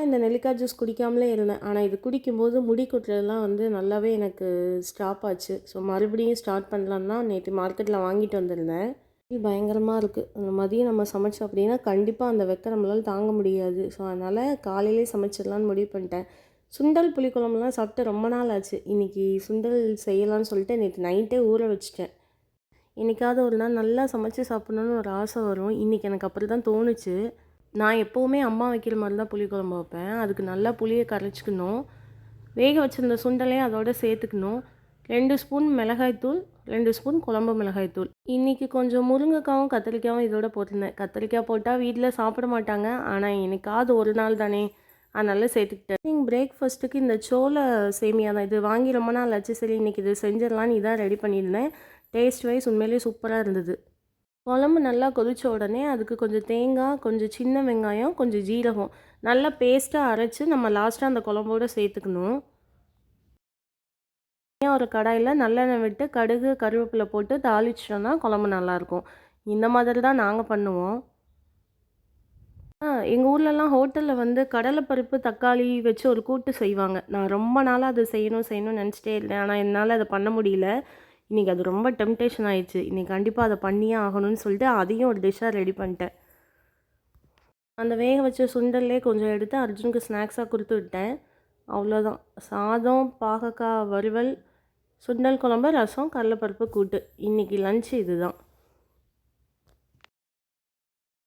இந்த நெல்லிக்காய் ஜூஸ் குடிக்காமலே இருந்தேன். ஆனால் இது குடிக்கும்போது முடி கொட்டுறதெல்லாம் வந்து நல்லாவே எனக்கு ஸ்டாப் ஆச்சு. ஸோ மறுபடியும் ஸ்டார்ட் பண்ணலான்னு தான் நேற்று மார்க்கெட்டில் வாங்கிட்டு வந்திருந்தேன். இது பயங்கரமாக இருக்குது. மதியம் நம்ம சமைச்சோம் அப்படின்னா கண்டிப்பாக அந்த வெக்க நம்மளால் தாங்க முடியாது. ஸோ அதனால் காலையிலே சமைச்சிடலான்னு முடிவு பண்ணிட்டேன். சுண்டல் புளிக்குழம்புலாம் சாப்பிட்டு ரொம்ப நாள் ஆச்சு. இன்றைக்கி சுண்டல் செய்யலான்னு சொல்லிட்டு நேற்று நைட்டே ஊற வச்சுட்டேன். என்றைக்காவது ஒரு நாள் நல்லா சமைச்சு சாப்பிட்ணுன்னு ஒரு ஆசை வரும். இன்றைக்கி எனக்கு அப்படி தான் தோணுச்சு. நான் எப்போவுமே அம்மா வைக்கிற மாதிரி தான் புளிக்குழம்பு வைப்பேன். அதுக்கு நல்லா புளியை கரைச்சிக்கணும். வேக வச்சுருந்த சுண்டலையும் அதோடு சேர்த்துக்கணும். 2 ஸ்பூன் மிளகாய்த்தூள், 2 ஸ்பூன் குழம்பு மிளகாய்த்தூள். இன்றைக்கி கொஞ்சம் முருங்கைக்காவும் கத்திரிக்காயும் இதோட போட்டிருந்தேன். கத்திரிக்காய் போட்டால் வீட்டில் சாப்பிட மாட்டாங்க. ஆனால் என்னைக்காவது ஒரு நாள் தானே, அதனால் சேர்த்துக்கிட்டேன். பிரேக்ஃபாஸ்ட்டுக்கு இந்த சோள சேமியா தான். இது வாங்கி ரொம்ப நாள் ஆச்சு. சரி இன்றைக்கி இது செஞ்சிடலான்னு இதான் ரெடி பண்ணியிருந்தேன். டேஸ்ட் வைஸ் உண்மையிலேயே சூப்பராக இருந்தது. குழம்பு நல்லா கொதித்த உடனே அதுக்கு கொஞ்சம் தேங்காய், கொஞ்சம் சின்ன வெங்காயம், கொஞ்சம் ஜீரகம் நல்லா பேஸ்ட்டாக அரைச்சி நம்ம லாஸ்ட்டாக அந்த குழம்போடு சேர்த்துக்கணும். ஒரு கடாயில் நல்லெண்ணெய் விட்டு கடுகு கருவேப்பிலை போட்டு தாளிச்சிட்டோன்னா குழம்பு நல்லாயிருக்கும். இந்த மாதிரி தான் நாங்கள் பண்ணுவோம். எங்கள் ஊர்லலாம் ஹோட்டலில் வந்து கடலைப்பருப்பு தக்காளி வச்சு ஒரு கூட்டு செய்வாங்க. நான் ரொம்ப நாளாக அது செய்யணும்னு நினச்சிட்டே இருந்தேன். ஆனால் என்னால் அதை பண்ண முடியல. இன்றைக்கி அது ரொம்ப டெம்டேஷன் ஆயிடுச்சு. இன்றைக்கி கண்டிப்பாக அதை பண்ணியே ஆகணும்னு சொல்லிட்டு அதையும் ஒரு டிஷ்ஷாக ரெடி பண்ணிட்டேன். அந்த வேக வச்ச சுண்டல்லே கொஞ்சம் எடுத்து அர்ஜுனுக்கு ஸ்நாக்ஸாக கொடுத்து விட்டேன். அவ்வளோதான். சாதம், பாகக்காய் வறுவல், சுண்டல் குழம்பு, ரசம், கடலைப்பருப்பு கூட்டு. இன்றைக்கி லஞ்சு இதுதான்.